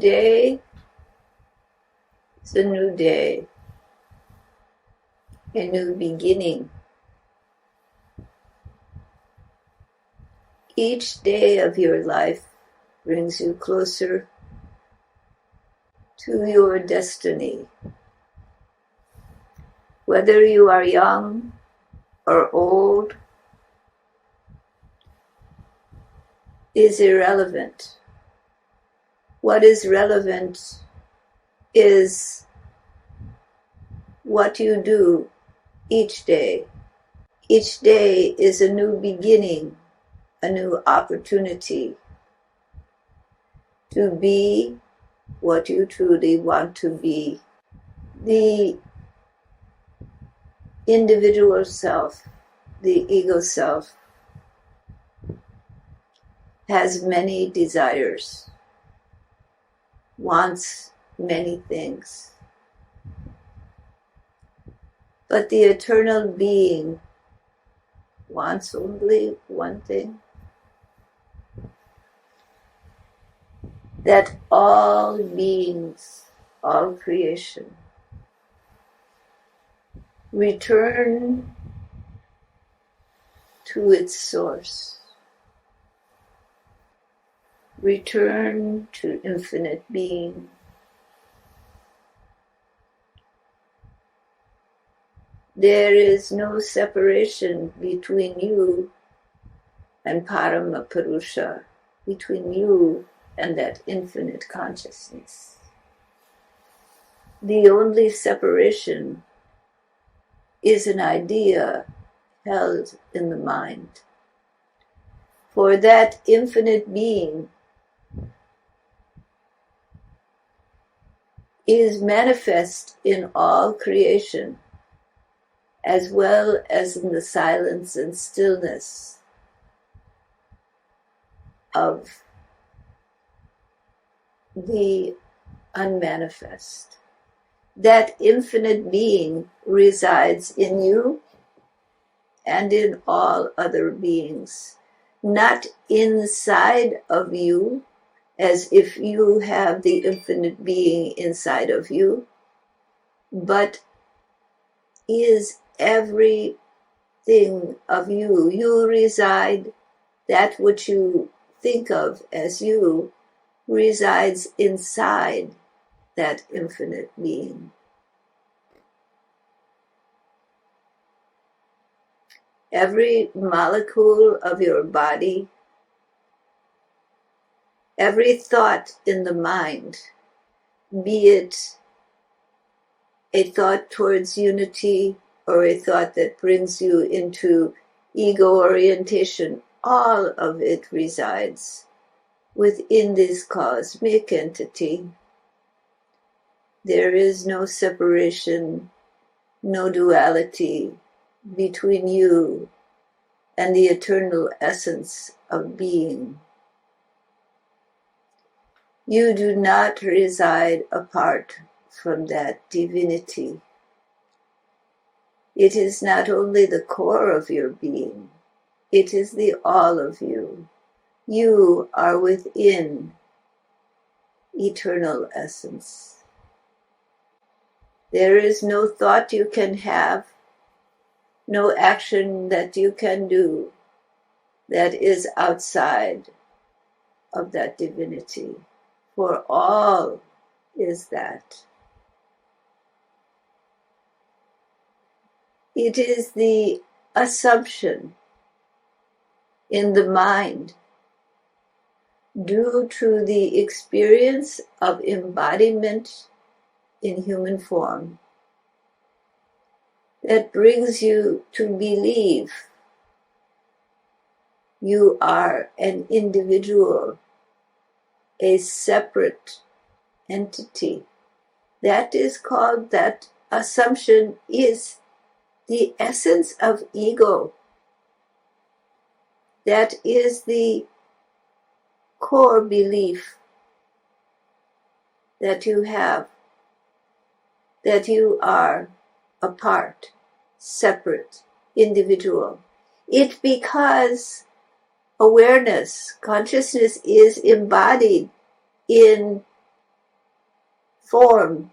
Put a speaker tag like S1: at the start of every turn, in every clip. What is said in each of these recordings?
S1: Today is a new day, a new beginning. Each day of your life brings you closer to your destiny. Whether you are young or old is irrelevant. What is relevant is what you do each day. Each day is a new beginning, a new opportunity to be what you truly want to be. The individual self, the ego self, has many desires, wants many things. But the eternal being wants only one thing: that all beings, all creation, return to its source, return to infinite being. There is no separation between you and Parampurusha, between you and that infinite consciousness. The only separation is an idea held in the mind. For that infinite being is manifest in all creation, as well as in the silence and stillness of the unmanifest. That infinite being resides in you and in all other beings, not inside of you, as if you have the infinite being inside of you, but is everything of you. You reside, that which you think of as you resides inside that infinite being. Every molecule of your body, every thought in the mind, be it a thought towards unity or a thought that brings you into ego orientation, all of it resides within this cosmic entity. There is no separation, no duality between you and the eternal essence of being. You do not reside apart from that divinity. It is not only the core of your being, it is the all of you. You are within eternal essence. There is no thought you can have, no action that you can do that is outside of that divinity, for all is that. It is the assumption in the mind due to the experience of embodiment in human form that brings you to believe you are an individual, a separate entity. That is called, that assumption is the essence of ego. That is the core belief that you have, that you are apart, separate, individual. It's because awareness, consciousness is embodied in form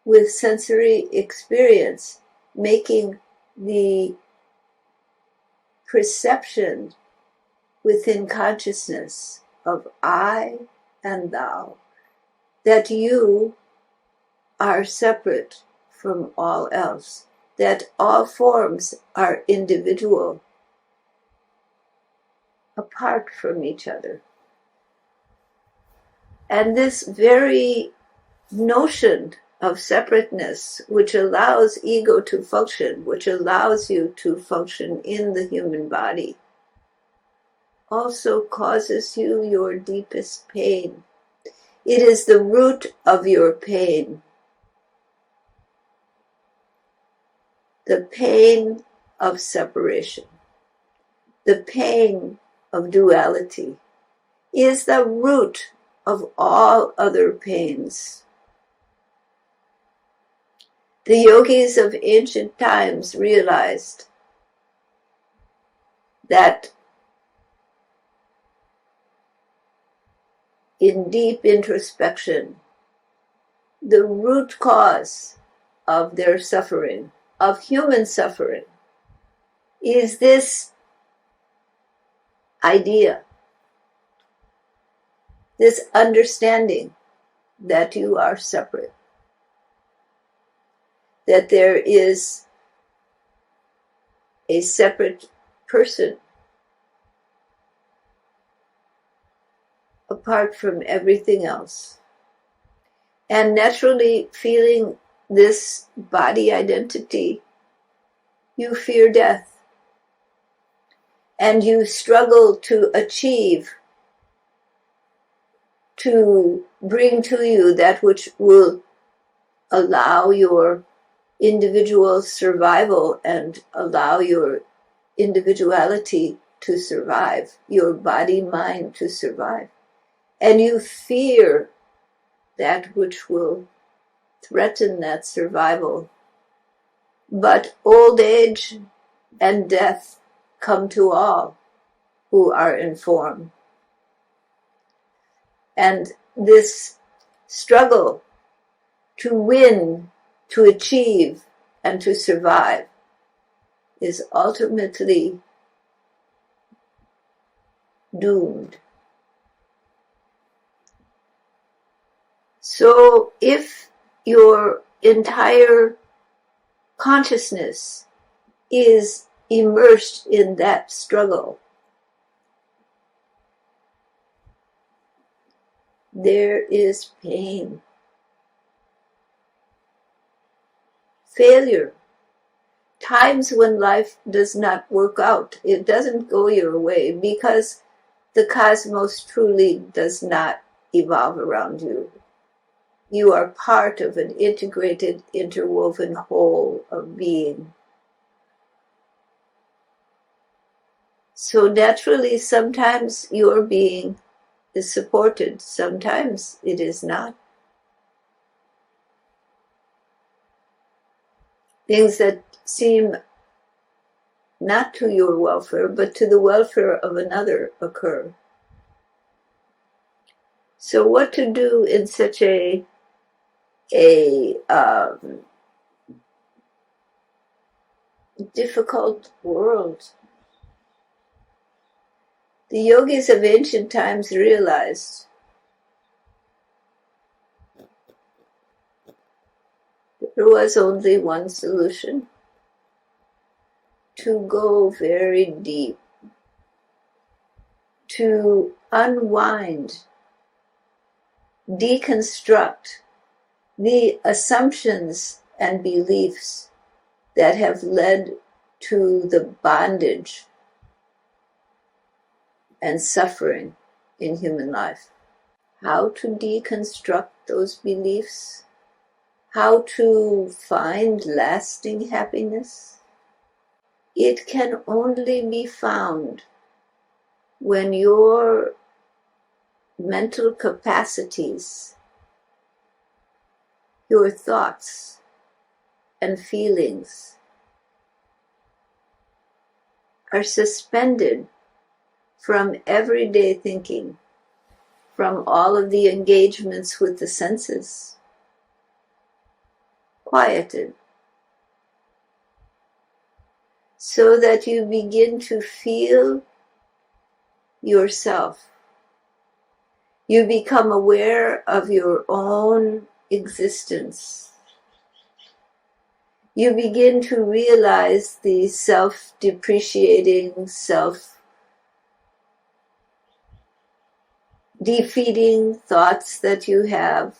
S1: with sensory experience, making the perception within consciousness of I and thou, that you are separate from all else, that all forms are individual, apart from each other. And this very notion of separateness, which allows ego to function, which allows you to function in the human body, also causes you your deepest pain. It is the root of your pain. The pain of separation, the pain of duality, is the root of all other pains. The yogis of ancient times realized that in deep introspection, the root cause of their suffering, of human suffering, is this idea, this understanding that you are separate, that there is a separate person apart from everything else. And naturally, feeling this body identity, you fear death. And you struggle to achieve, to bring to you that which will allow your individual survival and allow your individuality to survive, your body-mind to survive. And you fear that which will threaten that survival. But old age and death come to all who are informed. And this struggle to win, to achieve, and to survive is ultimately doomed. So if your entire consciousness is immersed in that struggle, there is pain, failure, times when life does not work out. It doesn't go your way because the cosmos truly does not evolve around you. You are part of an integrated, interwoven whole of being. So naturally, sometimes your being is supported, sometimes it is not. Things that seem not to your welfare, but to the welfare of another occur. So what to do in such a difficult world? The yogis of ancient times realized there was only one solution: to go very deep, to unwind, deconstruct the assumptions and beliefs that have led to the bondage and suffering in human life. How to deconstruct those beliefs? How to find lasting happiness? It can only be found when your mental capacities, your thoughts and feelings are suspended from everyday thinking, from all of the engagements with the senses, quieted, so that you begin to feel yourself. You become aware of your own existence. You begin to realize the self-depreciating, self-defeating thoughts that you have,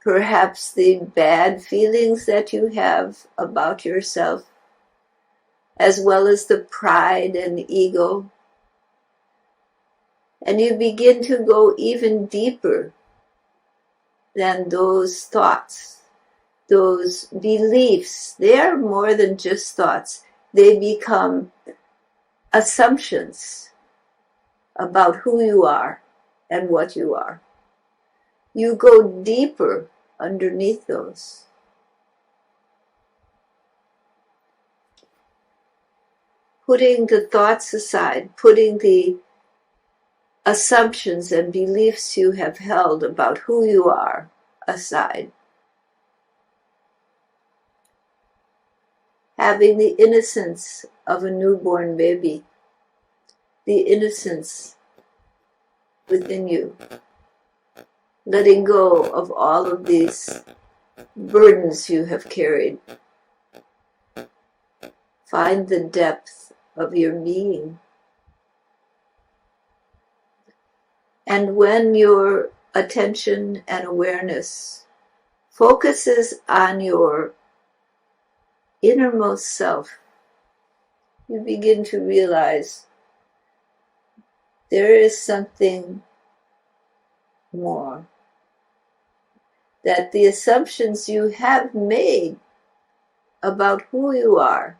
S1: perhaps the bad feelings that you have about yourself, as well as the pride and ego. And you begin to go even deeper than those thoughts, those beliefs. They are more than just thoughts. They become assumptions about who you are and what you are. You go deeper underneath those. Putting the thoughts aside, putting the assumptions and beliefs you have held about who you are aside. Having the innocence of a newborn baby, the innocence within you. Letting go of all of these burdens you have carried. Find the depth of your being. And when your attention and awareness focuses on your innermost self, you begin to realize there is something more. That the assumptions you have made about who you are,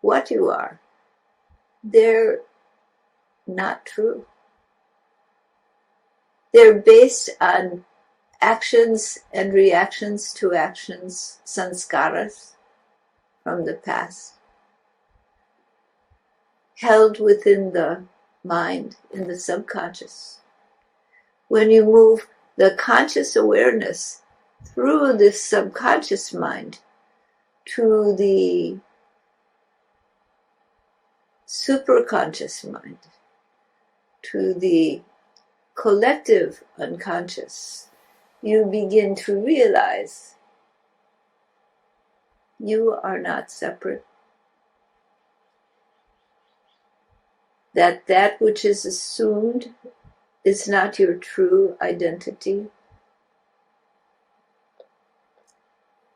S1: what you are, they're not true. They're based on actions and reactions to actions, sanskaras from the past, held within the mind, in the subconscious. When you move the conscious awareness through this subconscious mind to the superconscious mind, to the collective unconscious, you begin to realize you are not separate. That which is assumed is not your true identity.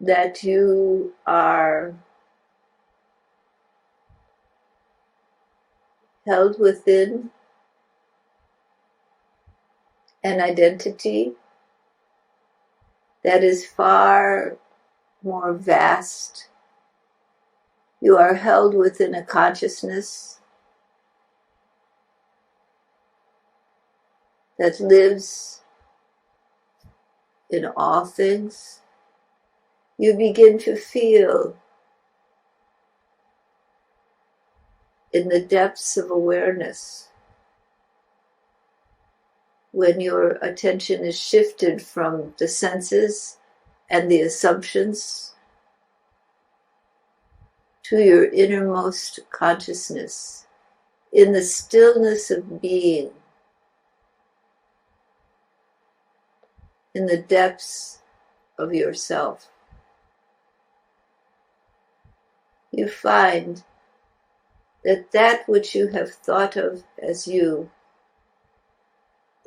S1: That you are held within an identity that is far more vast. You are held within a consciousness that lives in all things. You begin to feel in the depths of awareness when your attention is shifted from the senses and the assumptions to your innermost consciousness, in the stillness of being, in the depths of yourself. You find that which you have thought of as you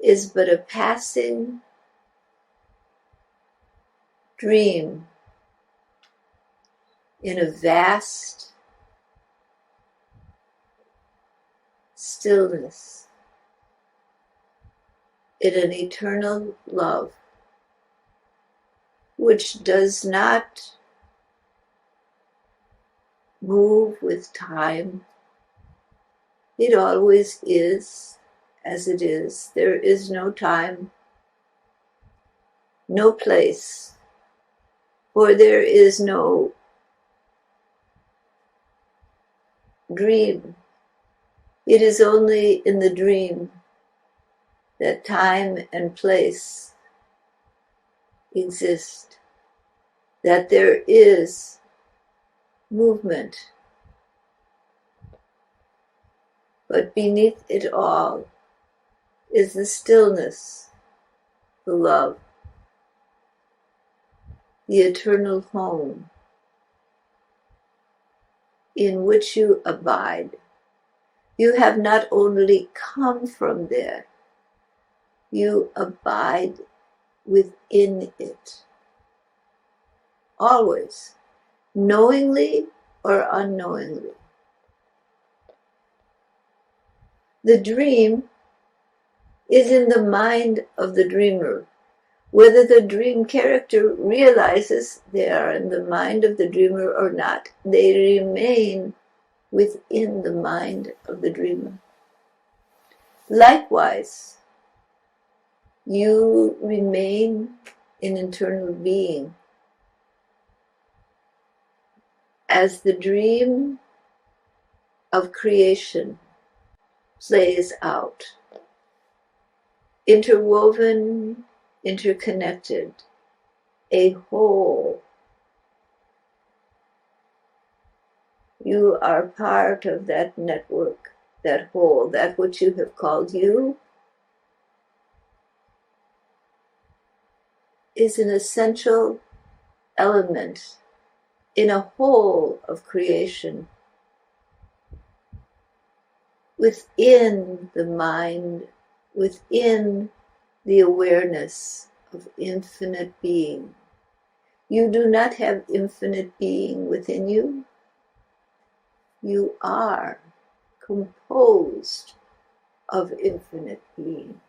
S1: is but a passing dream in a vast stillness, in an eternal love, which does not move with time. It always is as it is. There is no time, no place, for there is no dream. It is only in the dream that time and place exist. that there is movement, but beneath it all is the stillness, the love, the eternal home in which you abide. You have not only come from there, you abide within it, always, knowingly or unknowingly. The dream is in the mind of the dreamer. Whether the dream character realizes they are in the mind of the dreamer or not, they remain within the mind of the dreamer. Likewise, you remain an internal being. As the dream of creation plays out, interwoven, interconnected, a whole. You are part of that network, that whole, that which you have called you is an essential element in a whole of creation, within the mind, within the awareness of infinite being. You do not have infinite being within you. You are composed of infinite being.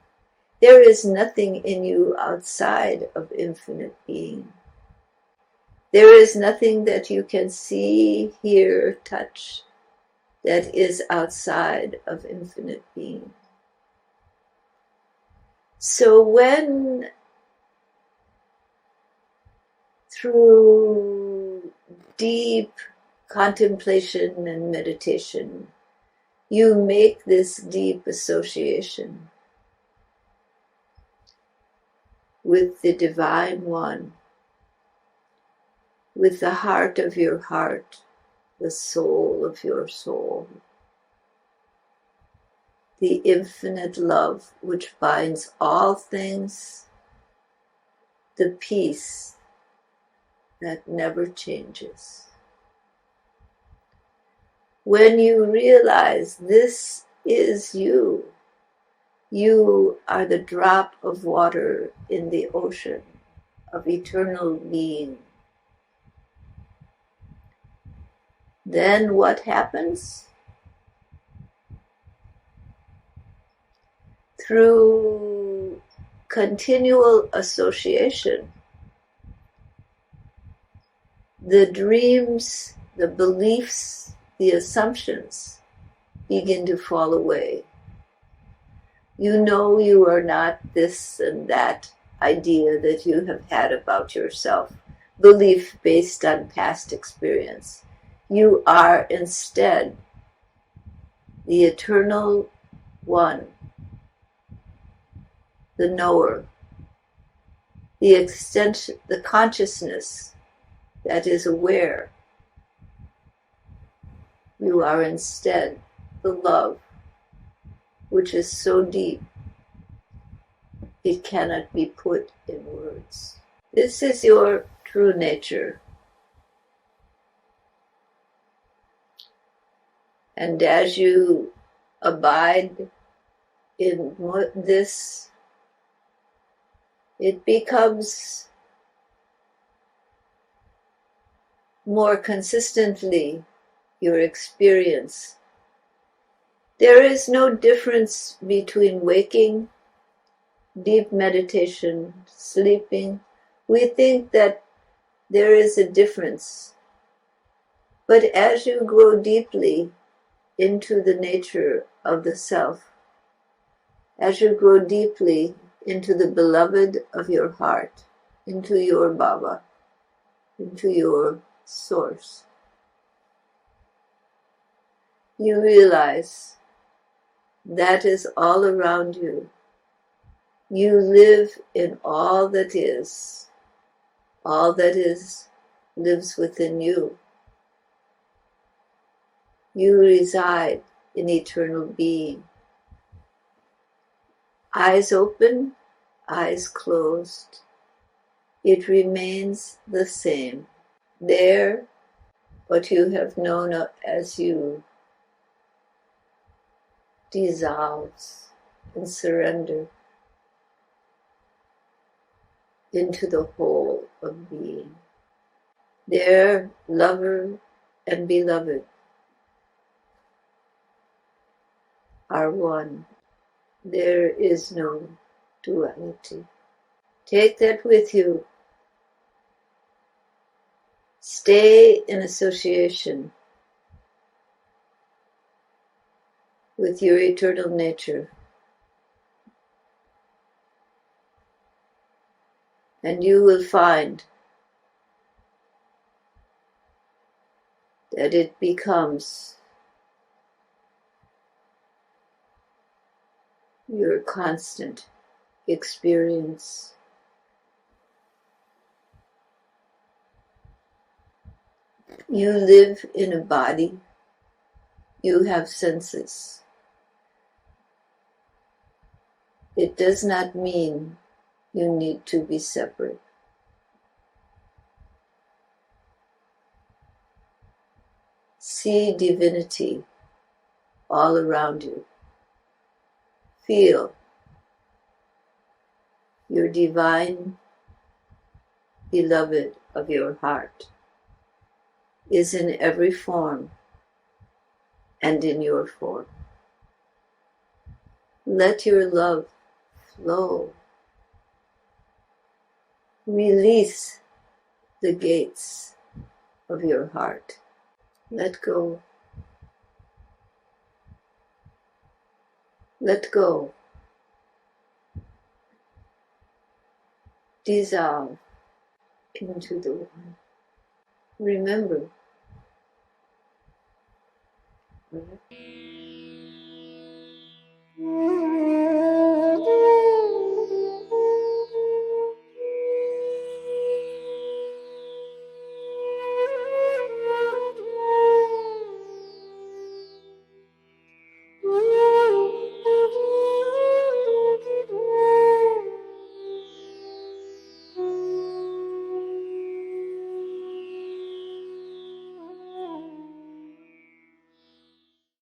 S1: There is nothing in you outside of infinite being. There is nothing that you can see, hear, touch that is outside of infinite being. So when, through deep contemplation and meditation, you make this deep association with the Divine One, with the heart of your heart, the soul of your soul, the infinite love which binds all things, the peace that never changes. When you realize this is you, you are the drop of water in the ocean of eternal being. Then what happens? Through continual association, the dreams, the beliefs, the assumptions begin to fall away. You know you are not this and that idea that you have had about yourself, belief based on past experience. You are instead the eternal one, the knower, the extension, the consciousness that is aware. You are instead the love, which is so deep it cannot be put in words. This is your true nature. And as you abide in this, it becomes more consistently your experience. There is no difference between waking, deep meditation, sleeping. We think that there is a difference. But as you grow deeply into the nature of the self, as you grow deeply into the beloved of your heart, into your Baba, into your source, you realize that is all around you. You live in all that is lives within you. You reside in eternal being. Eyes open, eyes closed. It remains the same. There, what you have known as you dissolves and surrender into the whole of being. There, lover and beloved are one. There is no duality. Take that with you. Stay in association with your eternal nature, and you will find that it becomes your constant experience. You live in a body, you have senses. It does not mean you need to be separate. See divinity all around you. Feel your divine beloved of your heart is in every form and in your form. Let your love flow. Release the gates of your heart. Let go. Let go. Dissolve into the one. Remember, right?